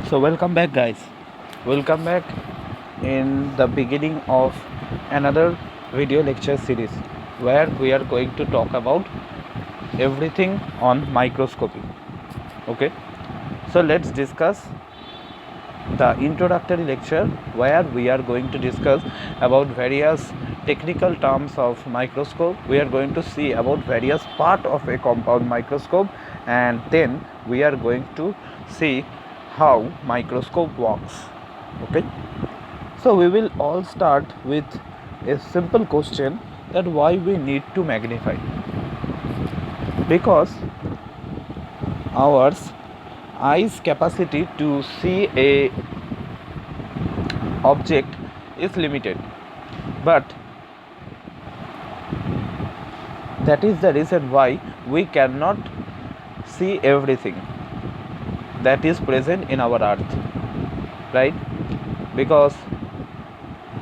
So welcome back, guys. Welcome back in the beginning of another video lecture series where we are going to talk about everything on microscopy. Okay, so let's discuss the introductory lecture where we are going to discuss about various technical terms of microscope. We are going to see about various part of a compound microscope, and then we are going to see how microscope works. Okay, so we will all start with a simple question, that why we need to magnify. Because our eyes capacity to see a object is limited, but that is the reason why we cannot see everything that is present in our earth, right? Because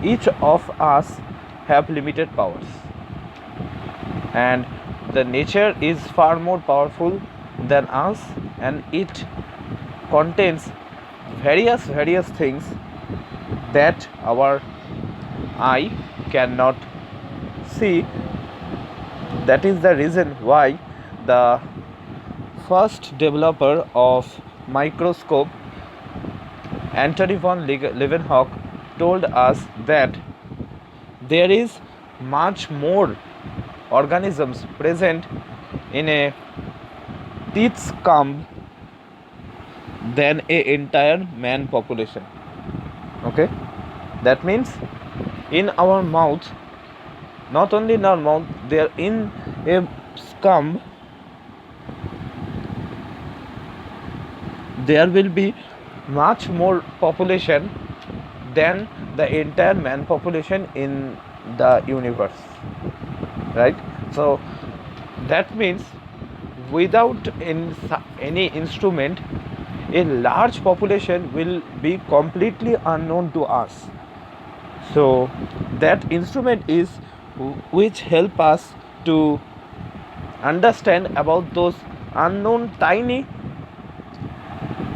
each of us have limited powers, and the nature is far more powerful than us, and it contains various things that our eye cannot see. That is the reason why the first developer of microscope, Antony von Leeuwenhoek, told us that there is much more organisms present in a teeth comb than an entire man population. Okay, that means in our mouth, not only in our mouth, there in a scum there will be much more population than the entire man population in the universe, right? So that means without any instrument, a large population will be completely unknown to us. So that instrument is which help us to understand about those unknown tiny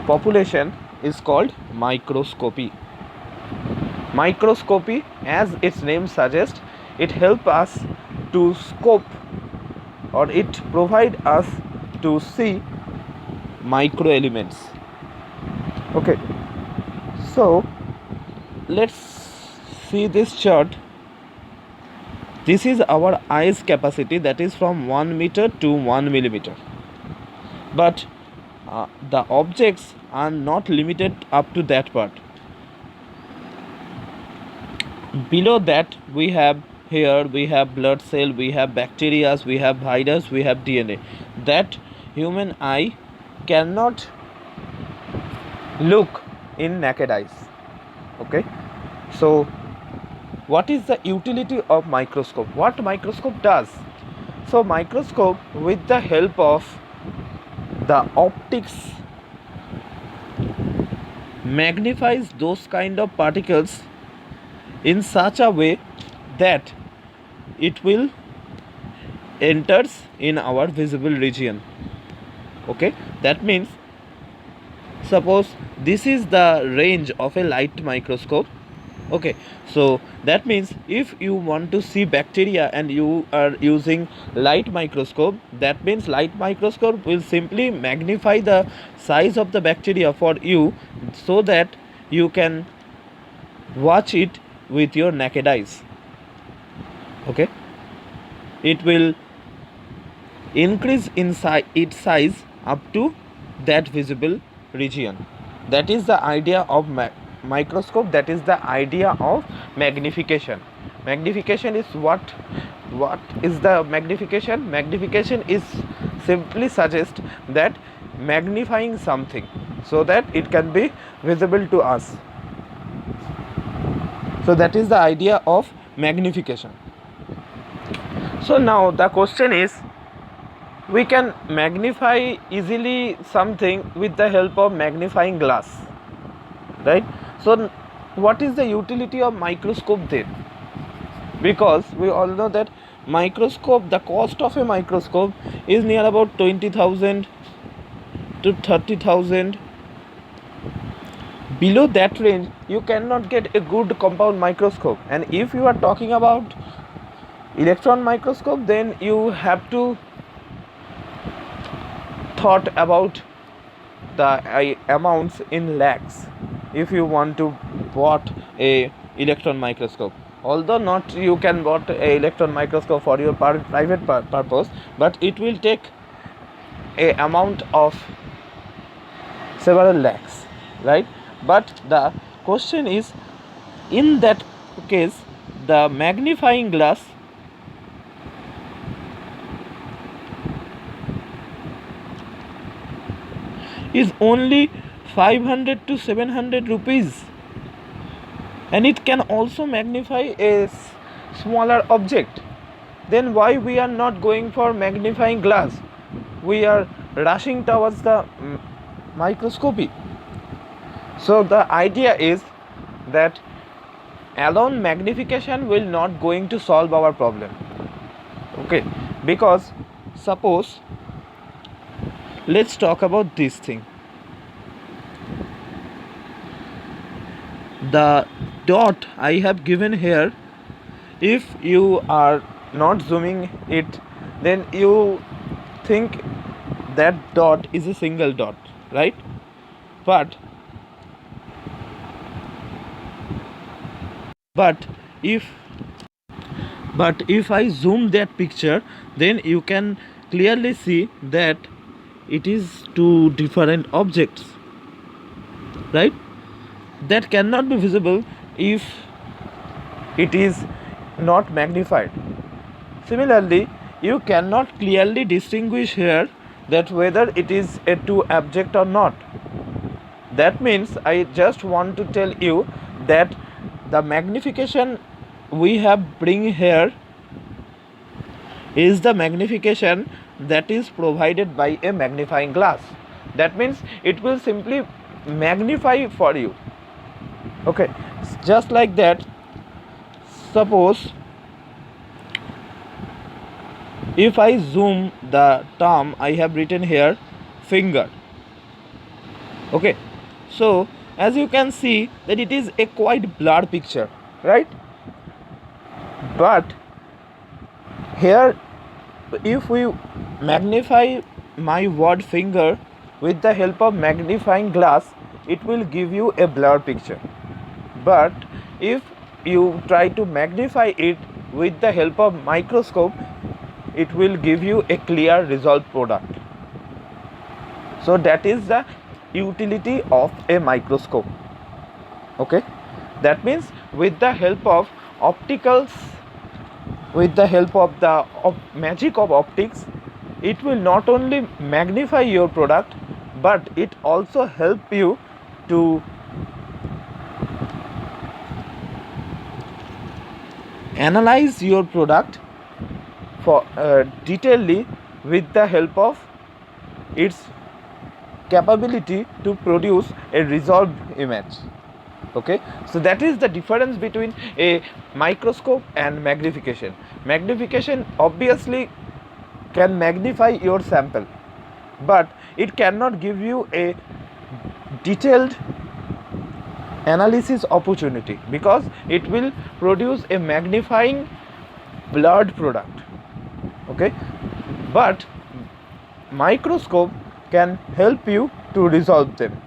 population is called microscopy. Microscopy, as its name suggests, it helps us to scope, or it provide us to see micro elements. Okay, so let's see this chart. This is our eyes capacity, that is from 1 meter to 1 millimeter, but the objects are not limited up to that part. Below that we have blood cell, we have bacteria, we have virus, we have DNA that human eye cannot look in naked eyes. Okay, so what is the utility of microscope? What microscope does? So microscope, with the help of the optics, magnifies those kind of particles in such a way that it will enters in our visible region. Okay, that means suppose this is the range of a light microscope. Okay, so that means if you want to see bacteria and you are using light microscope, that means light microscope will simply magnify the size of the bacteria for you, so that you can watch it with your naked eyes. Okay, it will increase in its size up to that visible region. That is the idea of microscope. That is the idea of magnification. Magnification is what is the magnification? Magnification is simply suggest that magnifying something so that it can be visible to us. So that is the idea of magnification. So now the question is, we can magnify easily something with the help of magnifying glass, right? So what is the utility of microscope then? Because we all know that microscope, the cost of a microscope is near about 20,000 to 30,000 Below that range you cannot get a good compound microscope. And if you are talking about electron microscope, then you have to thought about the amounts in lakhs if you want to bought a electron microscope. Although not you can bought a electron microscope for your private purpose, but it will take a amount of several lakhs, right? But the question is, in that case the magnifying glass is only 500 to 700 rupees, and it can also magnify a smaller object. Then why we are not going for magnifying glass? We are rushing towards the microscopy. So the idea is that alone magnification will not going to solve our problem. Okay, because suppose let's talk about this thing. The dot I have given here, if you are not zooming it, then you think that dot is a single dot, right? But if I zoom that picture, then you can clearly see that it is two different objects, right? That cannot be visible if it is not magnified. Similarly, you cannot clearly distinguish here that whether it is a two object or not. That means I just want to tell you that the magnification we have bring here is the magnification that is provided by a magnifying glass. That means it will simply magnify for you. Okay, just like that. Suppose if I zoom the term I have written here, finger. Okay, so as you can see that it is a quite blurred picture, right? But here if we magnify my word finger with the help of magnifying glass, it will give you a blurred picture. But if you try to magnify it with the help of microscope, it will give you a clear resolved product. So that is the utility of a microscope. Okay, that means with the help of opticals, with the help of the magic of optics, it will not only magnify your product, but it also help you to analyze your product for detailedly with the help of its capability to produce a resolved image. Okay, so that is the difference between a microscope and magnification. Magnification obviously can magnify your sample, but it cannot give you a detailed analysis opportunity because it will produce a magnifying blurred product. Okay, but microscope can help you to resolve them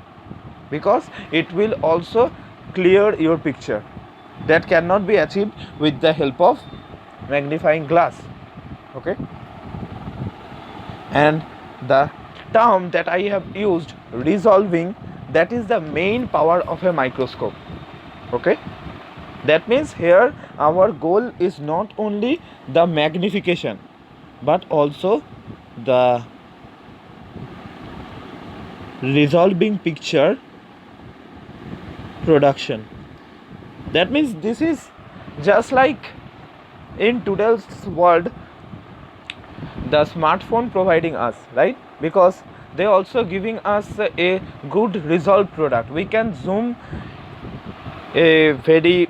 because it will also clear your picture. That cannot be achieved with the help of magnifying glass. Okay, and the term that I have used, resolving, that is the main power of a microscope. Okay, that means here our goal is not only the magnification but also the resolving picture production. That means this is just like in today's world the smartphone providing us, right? Because they also giving us a good resolved product. We can zoom a very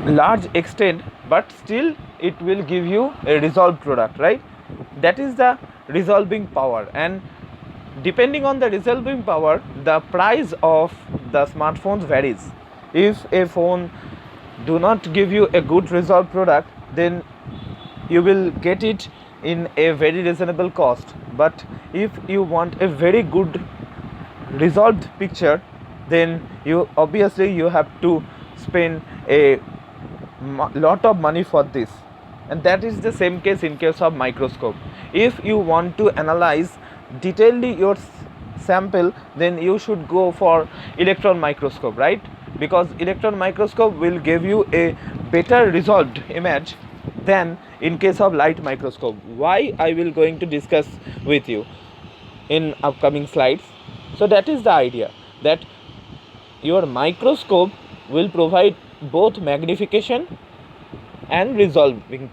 large extent, but still it will give you a resolved product, right? That is the resolving power. And depending on the resolving power, the price of the smartphones varies. If a phone do not give you a good resolved product, then you will get it in a very reasonable cost. But if you want a very good resolved picture, then you obviously you have to spend a lot of money for this. And that is the same case in case of microscope. If you want to analyze detailedly your sample, then you should go for electron microscope, right? Because electron microscope will give you a better resolved image than in case of light microscope. Why, I will going to discuss with you in upcoming slides. So that is the idea, that your microscope will provide both magnification and resolving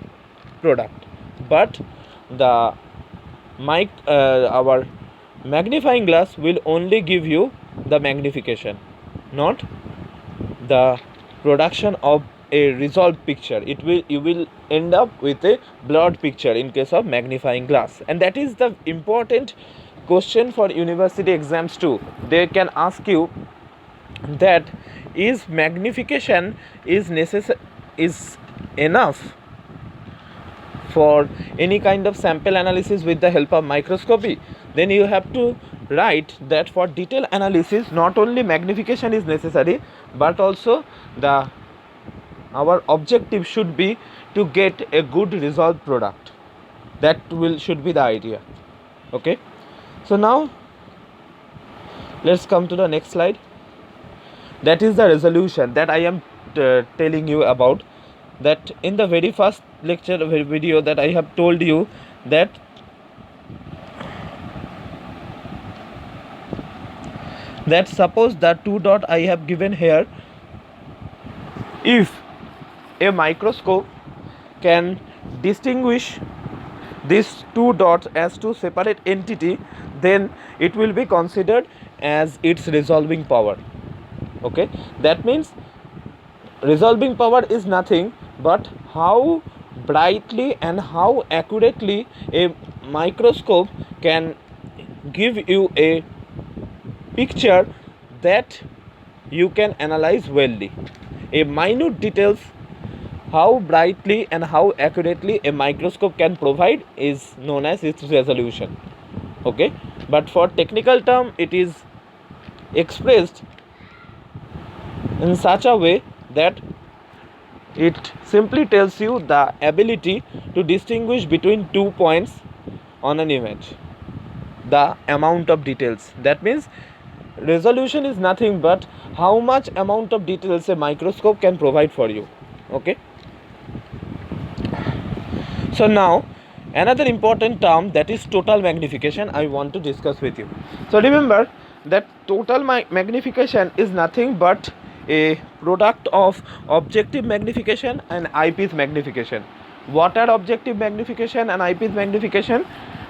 product, but the our magnifying glass will only give you the magnification, not the production of a resolved picture. You will end up with a blurred picture in case of magnifying glass. And that is the important question for university exams too. They can ask you that is magnification is enough for any kind of sample analysis with the help of microscopy. Then you have to write that for detailed analysis not only magnification is necessary, but also our objective should be to get a good resolved product. That should be the idea. Okay, so now let's come to the next slide. That is the resolution that I am telling you about. That in the very first lecture video that I have told you that suppose the two dot I have given here, if a microscope can distinguish these two dots as two separate entity, then it will be considered as its resolving power. Okay, that means resolving power is nothing but how brightly and how accurately a microscope can give you a picture that you can analyze wellly. A minute details, how brightly and how accurately a microscope can provide is known as its resolution. Okay, but for technical term it is expressed in such a way that it simply tells you the ability to distinguish between 2 points on an image, the amount of details. That means resolution is nothing but how much amount of details a microscope can provide for you. Okay, so now another important term, that is total magnification, I want to discuss with you. So remember that total magnification is nothing but a product of objective magnification and eyepiece magnification. What are objective magnification and eyepiece magnification?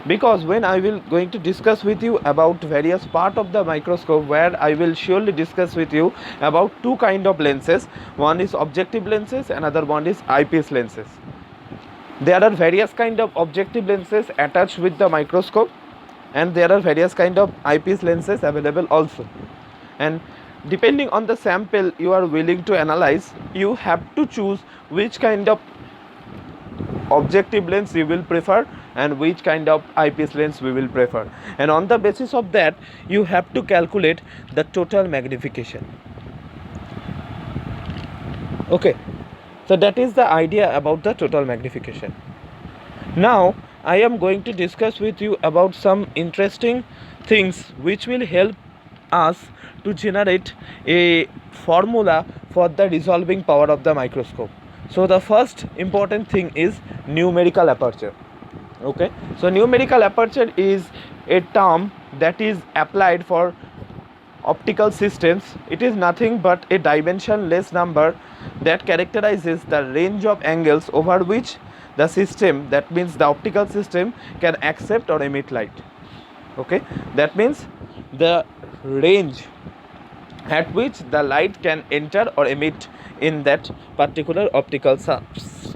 Because when I will going to discuss with you about various part of the microscope, where I will surely discuss with you about two kind of lenses. One is objective lenses, another one is eyepiece lenses. There are various kind of objective lenses attached with the microscope, and there are various kind of eyepiece lenses available also. And depending on the sample you are willing to analyze, you have to choose which kind of objective lens you will prefer and which kind of eyepiece lens we will prefer. And on the basis of that, you have to calculate the total magnification. Okay, so that is the idea about the total magnification. Now I am going to discuss with you about some interesting things which will help us to generate a formula for the resolving power of the microscope. So the first important thing is numerical aperture. Okay, so numerical aperture is a term that is applied for optical systems. It is nothing but a dimensionless number that characterizes the range of angles over which the system, that means the optical system, can accept or emit light. Okay, that means the range at which the light can enter or emit in that particular optical substance.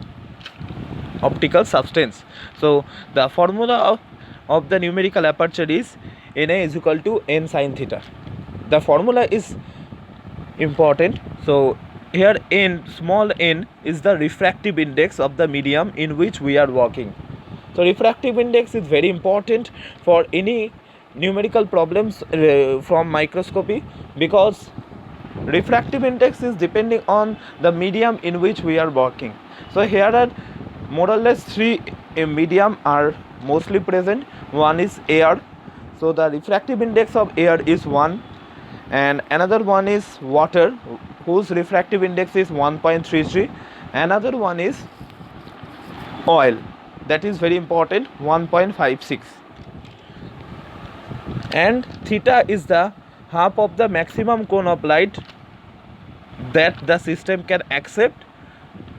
So the formula of the numerical aperture is Na is equal to n sin theta. The formula is important. So here n, small n, is the refractive index of the medium in which we are working. So refractive index is very important for any numerical problems from microscopy, because refractive index is depending on the medium in which we are working. So here are more or less three medium are mostly present. One is air, so the refractive index of air is 1, and another one is water, whose refractive index is 1.33. Another one is oil, that is very important, 1.56. And theta is the half of the maximum cone of light that the system can accept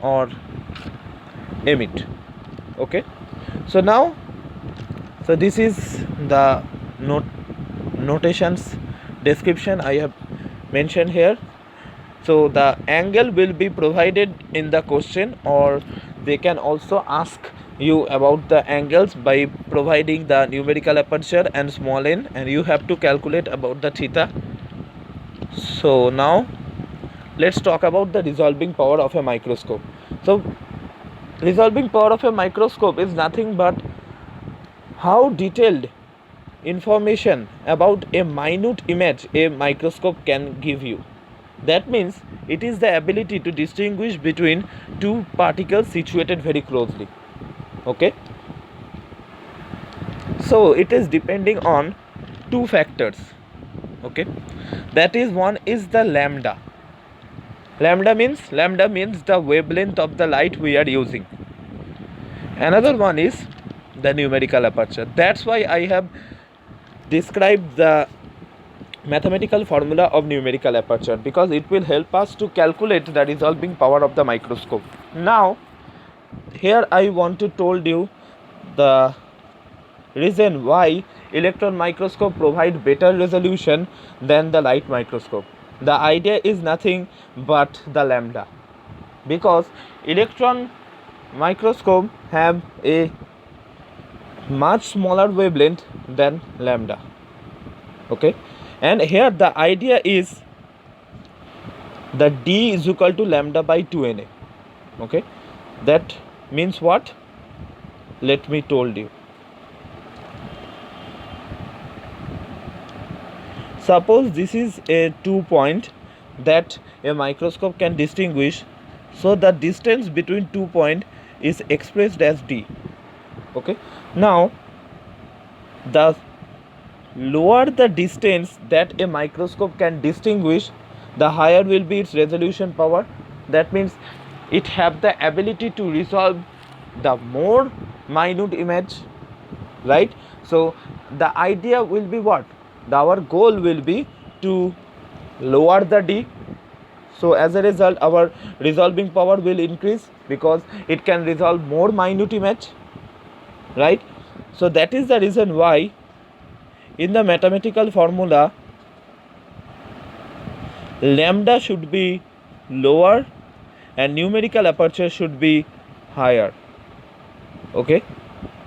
or emit. Okay, so now, so this is the notations description I have mentioned here. So the angle will be provided in the question, or they can also ask you about the angles by providing the numerical aperture and small n, and you have to calculate about the theta. So now let's talk about the resolving power of a microscope. So resolving power of a microscope is nothing but how detailed information about a minute image a microscope can give you. That means it is the ability to distinguish between two particles situated very closely. Okay, so it is depending on two factors. Okay, that is, one is the lambda. Lambda means the wavelength of the light we are using. Another one is the numerical aperture. That's why I have described the mathematical formula of numerical aperture, because it will help us to calculate the resolving power of the microscope. Now here I want to told you the reason why electron microscope provide better resolution than the light microscope. The idea is nothing but the lambda, because electron microscope have a much smaller wavelength than lambda. Okay, and here the idea is the d is equal to lambda by 2na. Okay, that means what? Let me told you. Suppose this is a 2 point that a microscope can distinguish, so the distance between 2 points is expressed as d. Okay, now the lower the distance that a microscope can distinguish, the higher will be its resolution power. That means it have the ability to resolve the more minute image, right? So the idea will be what? Our goal will be to lower the d. So as a result, our resolving power will increase, because it can resolve more minute image, right? So that is the reason why in the mathematical formula lambda should be lower and numerical aperture should be higher. Okay,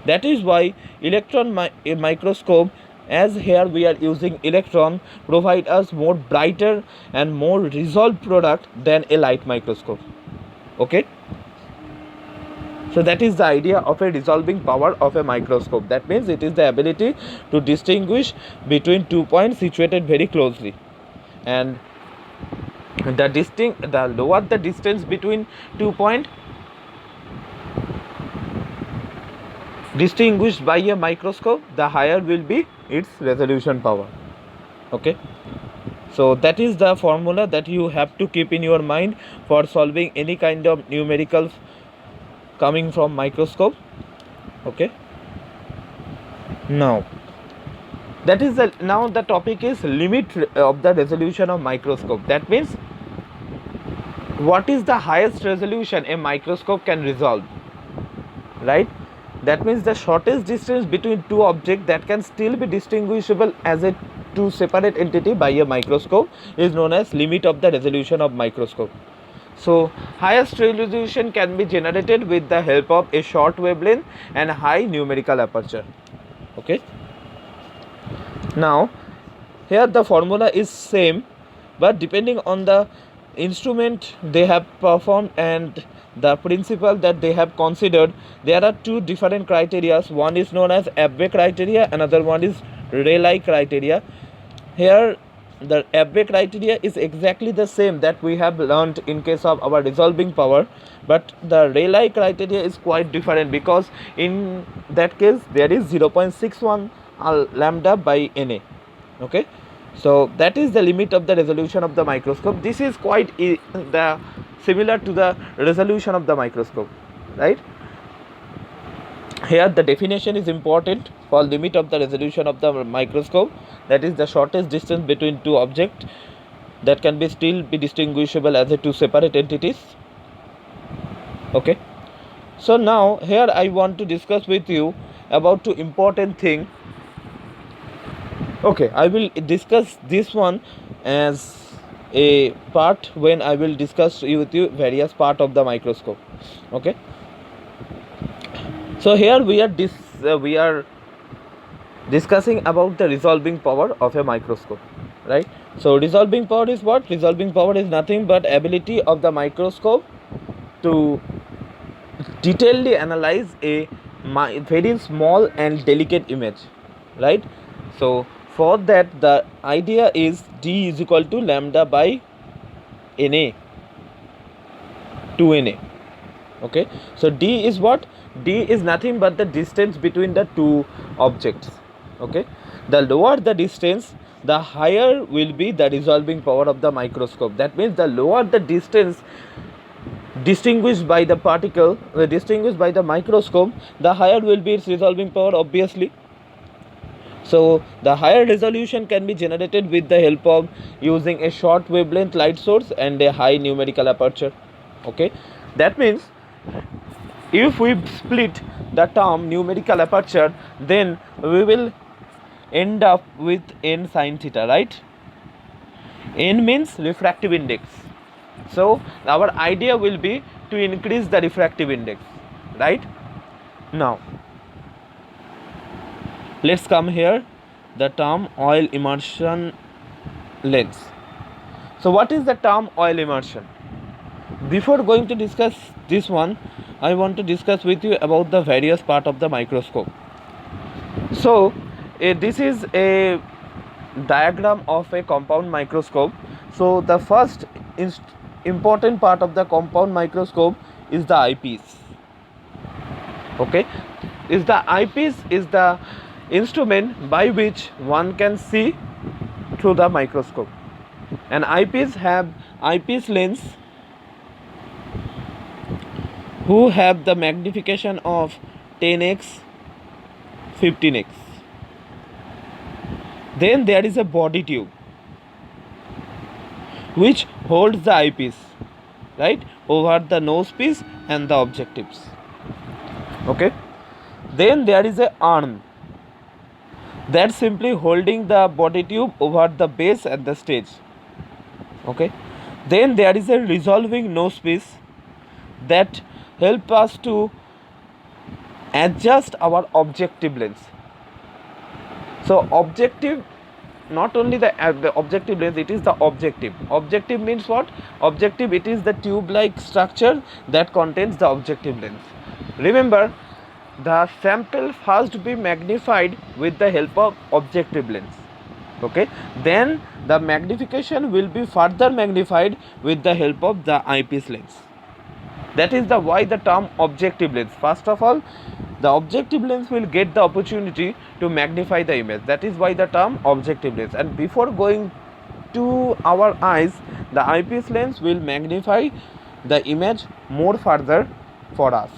that is why electron microscope, as here we are using electron, provide us more brighter and more resolved product than a light microscope. Okay, so that is the idea of a resolving power of a microscope. That means it is the ability to distinguish between 2 points situated very closely, and the lower the distance between 2 points distinguished by a microscope, the higher will be its resolution power. Okay, so that is the formula that you have to keep in your mind for solving any kind of numericals coming from microscope. Okay, now that is now the topic is limit of the resolution of microscope. That means what is the highest resolution a microscope can resolve, right? That means the shortest distance between two objects that can still be distinguishable as a two separate entity by a microscope is known as limit of the resolution of microscope. So highest resolution can be generated with the help of a short wavelength and high numerical aperture. Okay, Now here the formula is same, but depending on the instrument they have performed and the principle that they have considered, there are two different criteria. One is known as Abba criteria, another one is Rayleigh criteria. Here the Abba criteria is exactly the same that we have learned in case of our resolving power, but the Rayleigh criteria is quite different, because in that case there is 0.61 lambda by Na. Okay, so that is the limit of the resolution of the microscope. This is quite similar to the resolution of the microscope, right? Here the definition is important for limit of the resolution of the microscope, that is the shortest distance between two objects that can be still be distinguishable as a two separate entities. Okay, so now here I want to discuss with you about two important thing. Okay, I will discuss this one as a part when I will discuss with you various part of the microscope. Okay, so here we are discussing about the resolving power of a microscope, right? So resolving power is what? Resolving power is nothing but ability of the microscope to detailedly analyze a very small and delicate image, right? So for that the idea is D is equal to lambda by Na, 2Na. Okay, so D is what? D is nothing but the distance between the two objects. Okay, the lower the distance, the higher will be the resolving power of the microscope. That means the lower the distance distinguished by the particle, distinguished by the microscope, the higher will be its resolving power, obviously. So the higher resolution can be generated with the help of using a short wavelength light source and a high numerical aperture. Okay, that means if we split the term numerical aperture, then we will end up with n sin theta, right? N means refractive index. So our idea will be to increase the refractive index, right? Now let's come here the term oil immersion lens. So what is the term oil immersion? Before going to discuss this one, I want to discuss with you about the various part of the microscope. So this is a diagram of a compound microscope. So the first important part of the compound microscope is the eyepiece. Okay, is the eyepiece is the instrument by which one can see through the microscope. An eyepiece have eyepiece lens who have the magnification of 10x, 15x. Then there is a body tube which holds the eyepiece, right, over the nose piece and the objectives. Okay, then there is a arm that's simply holding the body tube over the base and the stage. Okay, then there is a resolving nose piece that help us to adjust our objective lens. So objective, not only the objective lens, it is the objective. Objective means what? Objective, it is the tube like structure that contains the objective lens. Remember, the sample first be magnified with the help of objective lens. Okay, then the magnification will be further magnified with the help of the eyepiece lens. That is the why the term objective lens. First of all, the objective lens will get the opportunity to magnify the image. That is why the term objective lens. And before going to our eyes, the eyepiece lens will magnify the image more further for us.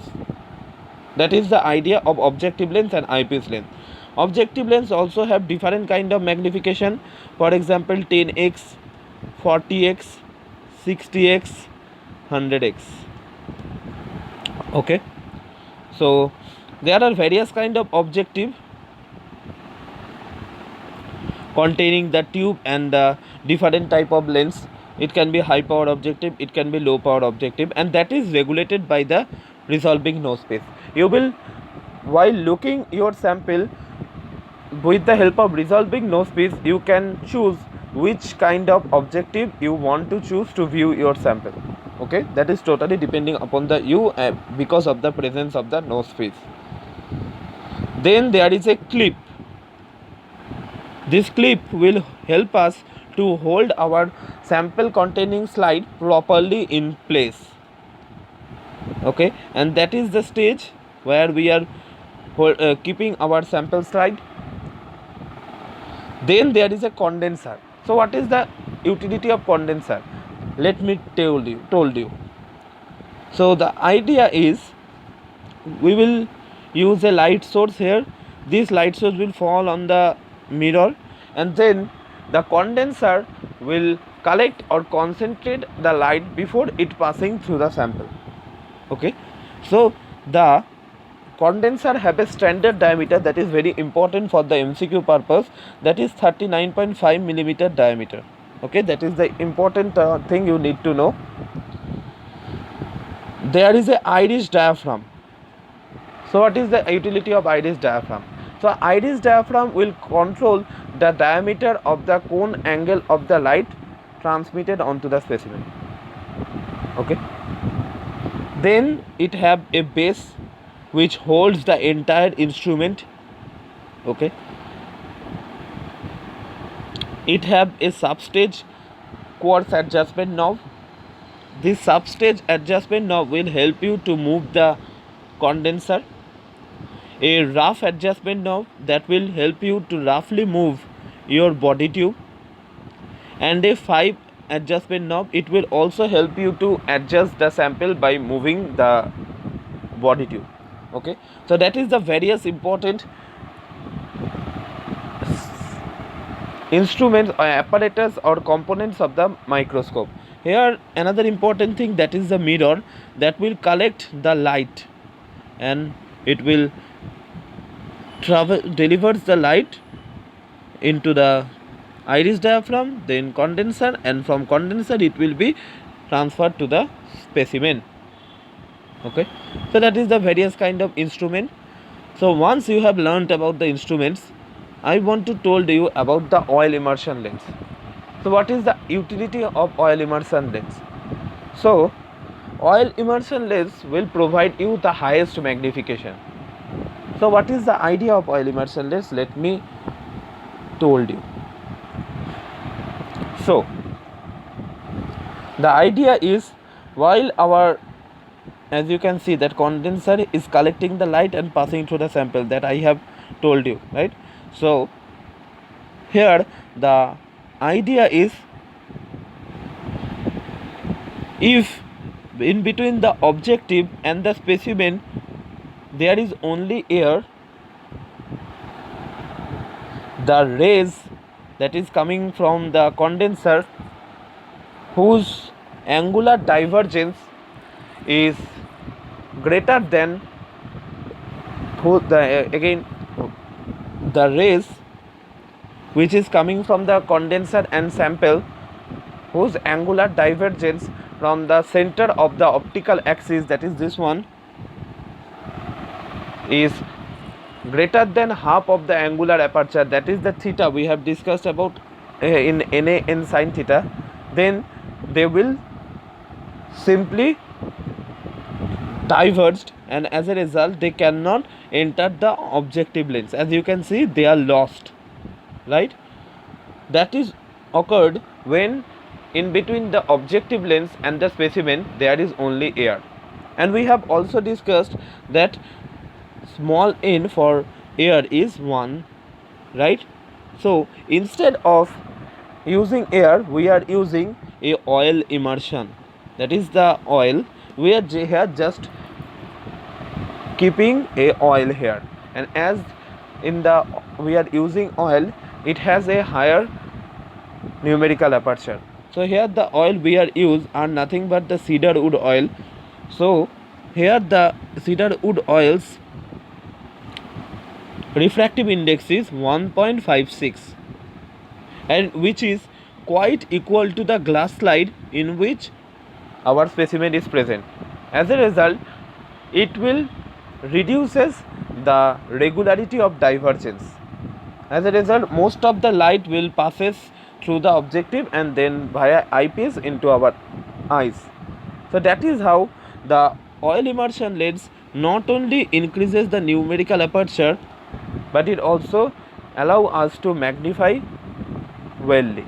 That is the idea of objective lens and eyepiece lens. Objective lens also have different kind of magnification. For example, 10x, 40x, 60x, 100x. Okay, so there are various kind of objective containing the tube and the different type of lens. It can be high power objective, it can be low power objective, and that is regulated by the resolving nose piece. You will, while looking your sample, with the help of resolving nose piece, you can choose which kind of objective you want to choose to view your sample. Okay, that is totally depending upon the you because of the presence of the nose piece. Then there is a clip. This clip will help us to hold our sample containing slide properly in place. Okay, and that is the stage where we are keeping our sample slide. Then there is a condenser. So what is the utility of condenser? Let me told you. So the idea is we will use a light source here. This light source will fall on the mirror, and then the condenser will collect or concentrate the light before it passing through the sample. Okay, so the condenser have a standard diameter that is very important for the MCQ purpose, that is 39.5 millimeter diameter. Okay, that is the important thing you need to know. There is a iris diaphragm. So what is the utility of iris diaphragm? So iris diaphragm will control the diameter of the cone angle of the light transmitted onto the specimen. Okay, then it have a base which holds the entire instrument. Okay, it have a substage quartz adjustment knob. This substage adjustment knob will help you to move the condenser. A rough adjustment knob that will help you to roughly move your body tube, and a 5 adjustment knob, it will also help you to adjust the sample by moving the body tube. Okay, so that is the various important instruments or apparatus or components of the microscope. Here another important thing, that is the mirror that will collect the light, and it will delivers the light into the iris diaphragm, then condenser, and from condenser it will be transferred to the specimen. Okay, so that is the various kind of instrument. So once you have learnt about the instruments, I want to told you about the oil immersion lens. So what is the utility of oil immersion lens? So oil immersion lens will provide you the highest magnification. So what is the idea of oil immersion lens? Let me told you. So the idea is, while our, as you can see, that condenser is collecting the light and passing through the sample, that I have told you, right? So here the idea is, if in between the objective and the specimen there is only air, the rays that is coming from the condenser, whose angular divergence is greater than the rays which is coming from the condenser and sample, whose angular divergence from the center of the optical axis, that is this one, is greater than half of the angular aperture, that is the theta we have discussed about in NA n sin theta, then they will simply diverged, and as a result they cannot enter the objective lens. As you can see, they are lost, right? That is occurred when in between the objective lens and the specimen there is only air. And we have also discussed that small n for air is 1, right? So instead of using air, we are using a oil immersion, that is the oil, we are here just keeping a oil here, and as in the we are using oil, it has a higher numerical aperture. So here the oil we are use are nothing but the cedar wood oil. So here the cedar wood oils refractive index is 1.56, and which is quite equal to the glass slide in which our specimen is present. As a result, it will reduces the regularity of divergence. As a result, most of the light will passes through the objective and then via eyepiece into our eyes. So that is how the oil immersion lens not only increases the numerical aperture, but it also allow us to magnify wellly,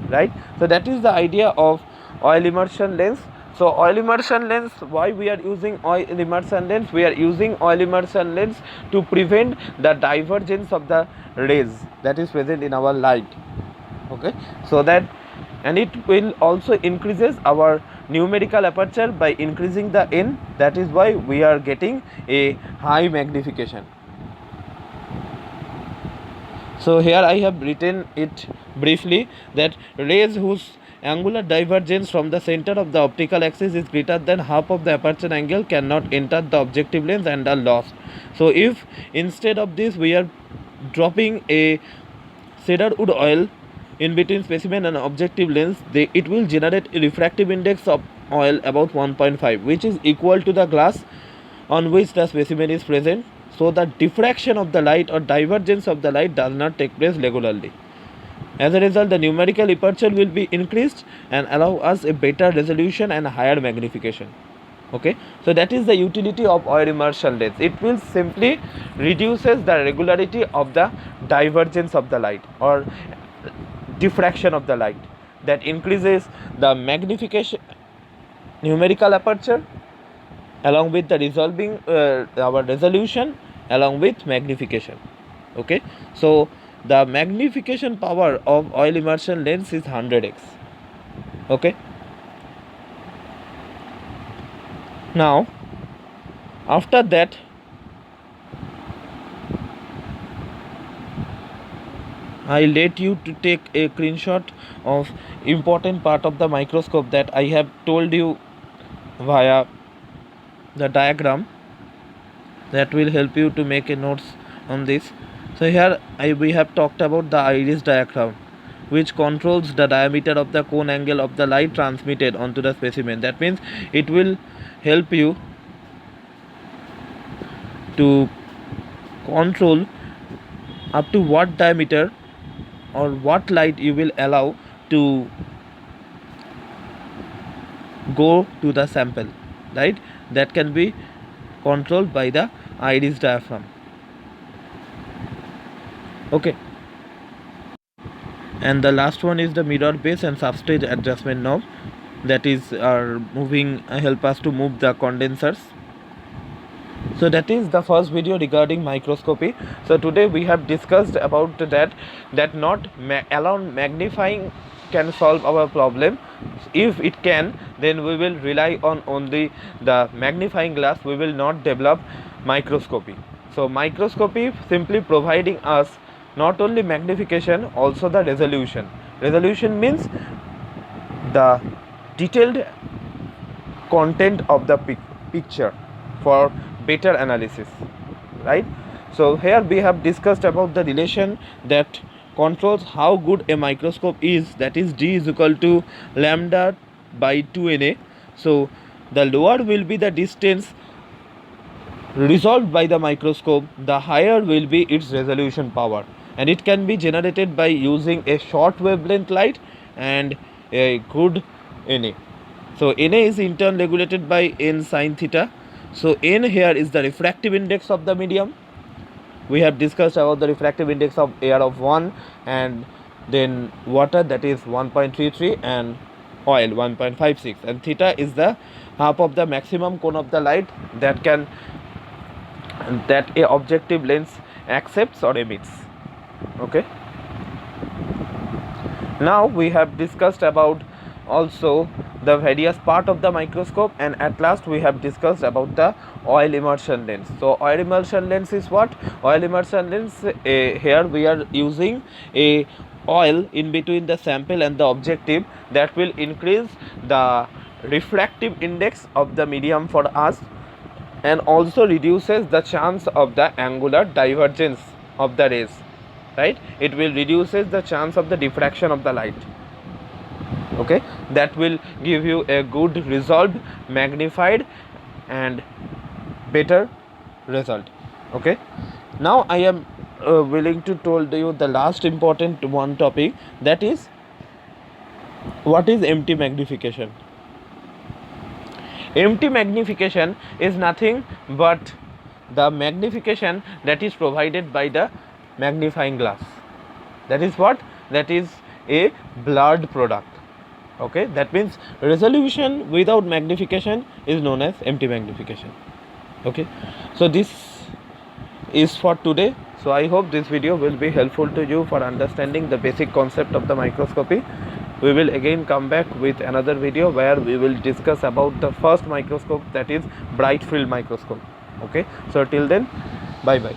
right? So that is the idea of oil immersion lens. So oil immersion lens, why we are using oil immersion lens? We are using oil immersion lens to prevent the divergence of the rays that is present in our light, okay? So that, and it will also increases our numerical aperture by increasing the n. That is why we are getting a high magnification. So here I have written it briefly, that rays whose angular divergence from the center of the optical axis is greater than half of the aperture angle cannot enter the objective lens and are lost. So if instead of this we are dropping a cedarwood oil in between specimen and objective lens, it will generate a refractive index of oil about 1.5, which is equal to the glass on which the specimen is present. So the diffraction of the light or divergence of the light does not take place regularly. As a result, the numerical aperture will be increased and allow us a better resolution and higher magnification. Okay, so that is the utility of oil immersion lens. It will simply reduces the regularity of the divergence of the light or diffraction of the light. That increases the magnification, numerical aperture, along with the resolving our resolution, along with magnification. Okay, so the magnification power of oil immersion lens is 100x. Okay, now after that I let you to take a screenshot of important part of the microscope that I have told you via the diagram, that will help you to make a notes on this. So here we have talked about the iris diaphragm, which controls the diameter of the cone angle of the light transmitted onto the specimen. That means it will help you to control up to what diameter or what light you will allow to go to the sample, right? That can be controlled by the iris diaphragm. Okay, and the last one is the mirror base and substage adjustment knob, that is moving help us to move the condensers. So that is the first video regarding microscopy. So today we have discussed about that not alone magnifying can solve our problem. If it can, then we will rely on only the magnifying glass. We will not develop microscopy. So microscopy simply providing us not only magnification, also the resolution. Resolution means the detailed content of the picture for better analysis, right? So here we have discussed about the relation that controls how good a microscope is, that is d is equal to lambda by 2na. So the lower will be the distance resolved by the microscope, the higher will be its resolution power, and it can be generated by using a short wavelength light and a good Na. So Na is in turn regulated by n sin theta. So n here is the refractive index of the medium. We have discussed about the refractive index of air of 1, and then water, that is 1.33, and oil 1.56, and theta is the half of the maximum cone of the light that a objective lens accepts or emits. Okay, now we have discussed about also the various part of the microscope, and at last we have discussed about the oil immersion lens. So oil immersion lens is what? Oil immersion lens, here we are using a oil in between the sample and the objective, that will increase the refractive index of the medium for us, and also reduces the chance of the angular divergence of the rays, right? It will reduces the chance of the diffraction of the light. Okay, that will give you a good resolved, magnified and better result. Okay, now I am willing to told you the last important one topic, that is what is empty magnification. Empty magnification is nothing but the magnification that is provided by the magnifying glass. That is what? That is a blurred product. Okay, that means resolution without magnification is known as empty magnification. Okay, so this is for today. So I hope this video will be helpful to you for understanding the basic concept of the microscopy. We will again come back with another video where we will discuss about the first microscope, that is bright field microscope. Okay, so till then, bye bye.